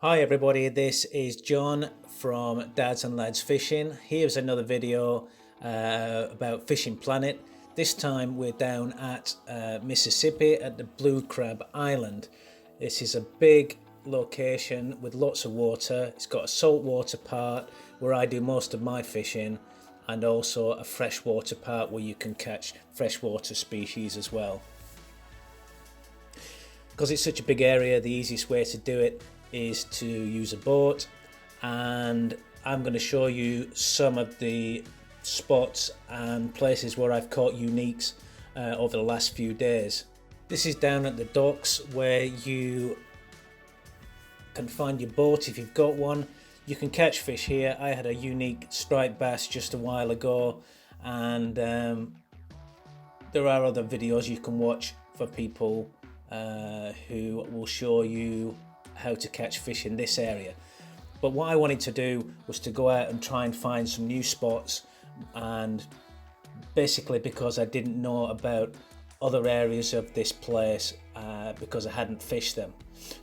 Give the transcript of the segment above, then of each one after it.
Hi everybody, this is John from Dads and Lads Fishing. Here's another video about Fishing Planet. This time we're down at Mississippi at the Blue Crab Island. This is a big location with lots of water. It's got a saltwater part where I do most of my fishing, and also a freshwater part where you can catch freshwater species as well. Because it's such a big area, the easiest way to do it is to use a boat, and I'm going to show you some of the spots and places where I've caught uniques over the last few days. This is down at the docks where you can find your boat if you've got one. You can catch fish here. I had a unique striped bass just a while ago, and there are other videos you can watch for people who will show you how to catch fish in this area. But what I wanted to do was to go out and try and find some new spots, and basically because I didn't know about other areas of this place because I hadn't fished them.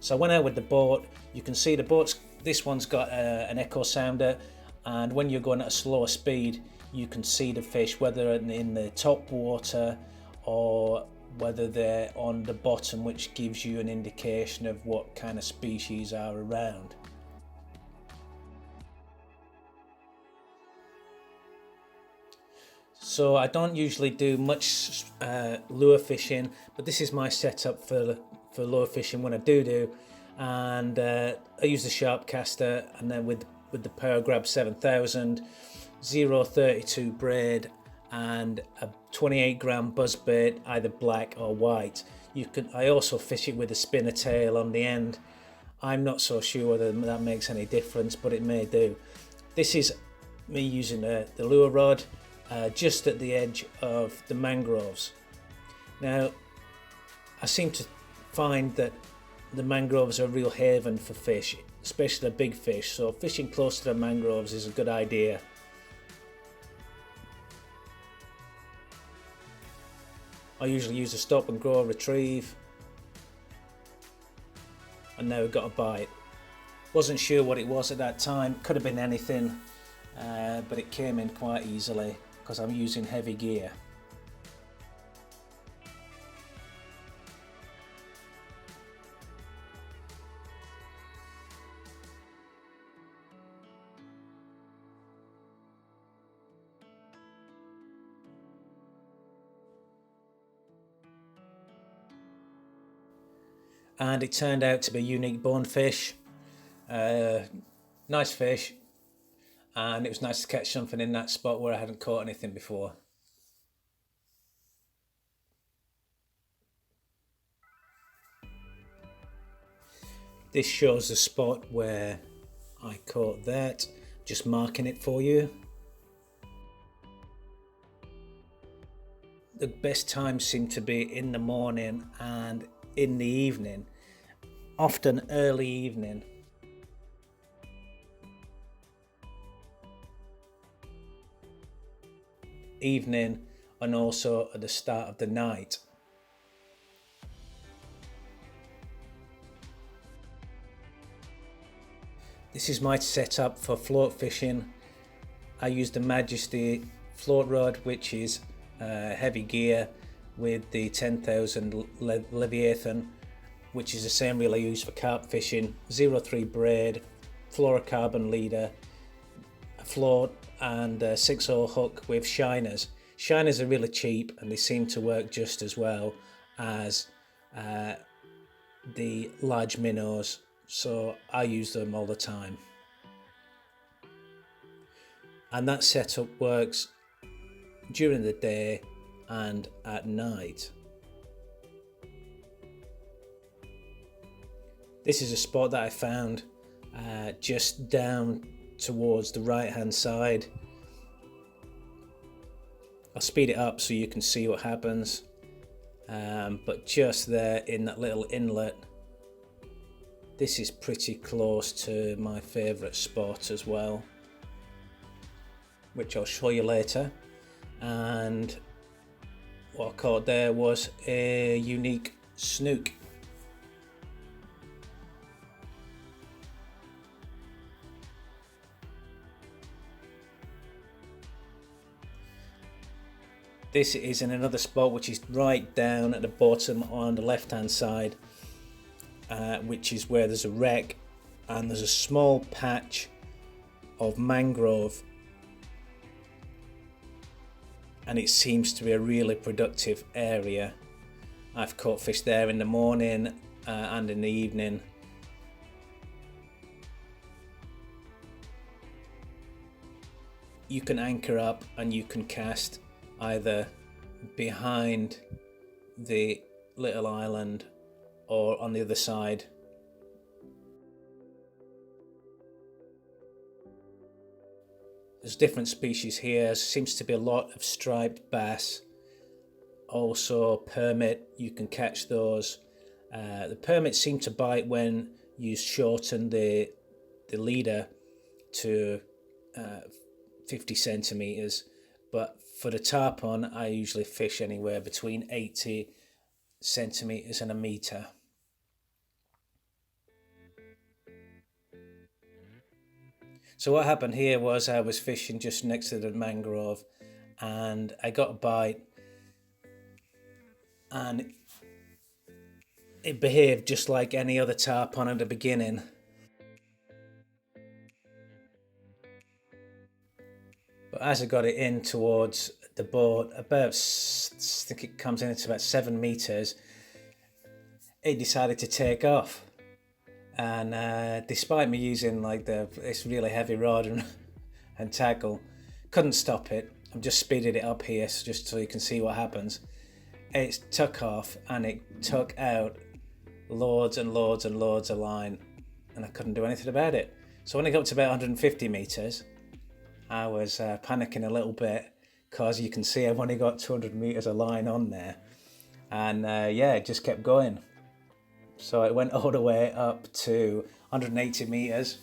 So I went out with the boat. You can see the boat's, this one's got an echo sounder, and when you're going at a slower speed you can see the fish whether in the top water or whether they're on the bottom, which gives you an indication of what kind of species are around. So I don't usually do much lure fishing, but this is my setup for lure fishing when I do, and I use the sharp caster, and then with the Power Grab 7000, 0.32 braid, and a 28 gram buzzbait, either black or white. I also fish it with a spinner tail on the end. I'm not so sure whether that makes any difference, but it may do. This is me using the lure rod just at the edge of the mangroves. Now, I seem to find that the mangroves are a real haven for fish, especially the big fish, so fishing close to the mangroves is a good idea. I usually use a stop and go retrieve, and now we've got a bite. Wasn't sure what it was at that time, could have been anything, but it came in quite easily because I'm using heavy gear. And it turned out to be Unique Bonefish. Nice fish, and it was nice to catch something in that spot where I hadn't caught anything before. This shows the spot where I caught that, just marking it for you. The best times seem to be in the morning and in the evening, often early evening. And also at the start of the night. This is my setup for float fishing. I use the Majesty float rod, which is heavy gear, with the 10,000 Leviathan, which is the same reel I use for carp fishing, 0.3 braid, fluorocarbon leader, a float, and a 6/0 hook with shiners. Shiners are really cheap and they seem to work just as well as the large minnows, so I use them all the time. And that setup works during the day and at night. This is a spot that I found just down towards the right hand side. I'll speed it up so you can see what happens, but just there in that little inlet, this is pretty close to my favourite spot as well, which I'll show you later. And what I caught there was a unique snook. This is in another spot which is right down at the bottom on the left hand side, which is where there's a wreck and there's a small patch of mangrove, and it seems to be a really productive area. I've caught fish there in the morning and in the evening. You can anchor up and you can cast either behind the little island or on the other side. There's different species here. There seems to be a lot of striped bass, also permit. You can catch those. The permits seem to bite when you shorten the leader to 50 centimeters, but for the tarpon I usually fish anywhere between 80 centimeters and a meter. So what happened here was I was fishing just next to the mangrove and I got a bite, and it behaved just like any other tarpon at the beginning. But as I got it in towards the boat, about, I think it comes in at about 7 meters, it decided to take off. And despite me using like this really heavy rod and tackle, couldn't stop it. I'm just speeding it up here just so you can see what happens. It took off and it took out loads and loads and loads of line, and I couldn't do anything about it. So when I got up to about 150 meters, I was panicking a little bit because you can see I've only got 200 meters of line on there, and it just kept going. So it went all the way up to 180 meters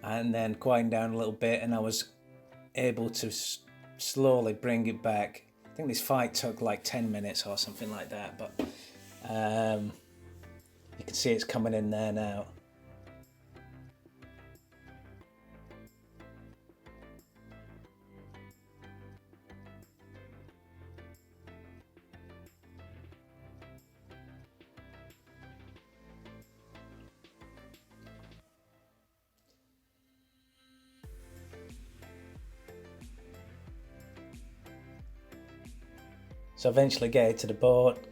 and then quieting down a little bit, and I was able to slowly bring it back. I think this fight took like 10 minutes or something like that, but you can see it's coming in there now. So eventually get it to the boat,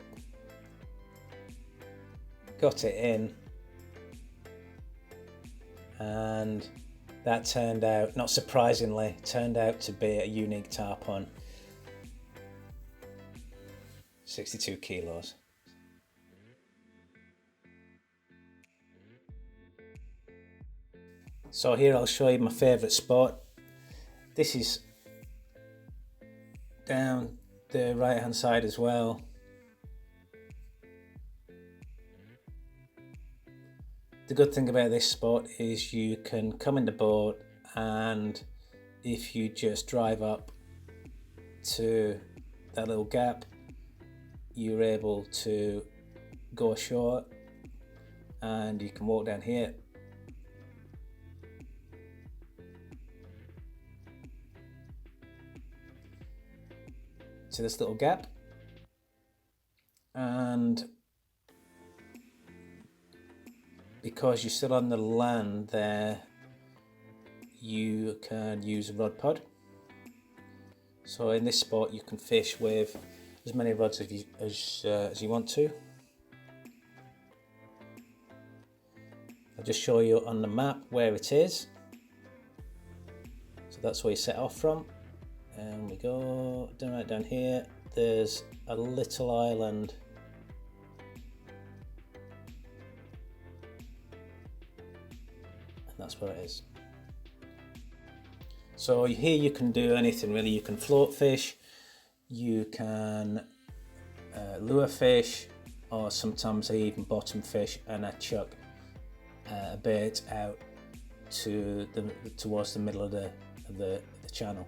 got it in, and that turned out, not surprisingly, turned out to be a unique tarpon, 62 kilos. So here I'll show you my favourite spot. This is down the right hand side as well. The good thing about this spot is you can come in the boat, and if you just drive up to that little gap, you're able to go ashore and you can walk down here. To this little gap, and because you're still on the land there, you can use a rod pod. So in this spot you can fish with as many rods as you want to. I'll just show you on the map where it is. So that's where you set off from. And we go right down here. There's a little island. And that's where it is. So here you can do anything really. You can float fish, you can lure fish, or sometimes I even bottom fish and I chuck a bait out towards the middle of the channel.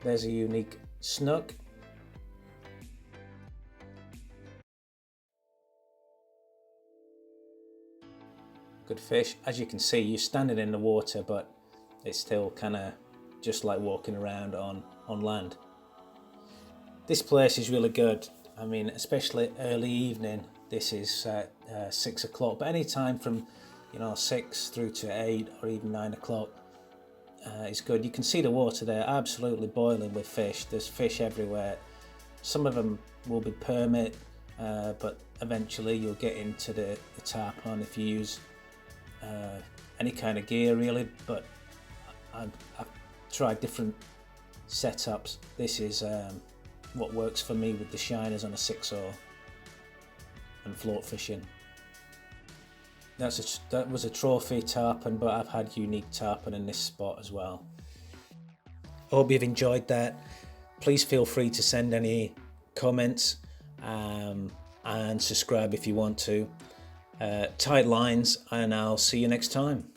There's a unique snook. good fish. As you can see, you're standing in the water, but it's still kind of just like walking around on land. This place is really good. I mean, especially early evening. This is 6 o'clock, but any time from 6 through to 8 or even 9 o'clock is good. You can see the water there absolutely boiling with fish. There's fish everywhere. Some of them will be permit, but eventually you'll get into the tarpon if you use any kind of gear really. But I've tried different setups. This is what works for me with the shiners on a 6-oar and float fishing. That was a trophy tarpon, but I've had unique tarpon in this spot as well. I hope you've enjoyed that. Please feel free to send any comments and subscribe if you want to. Tight lines, and I'll see you next time.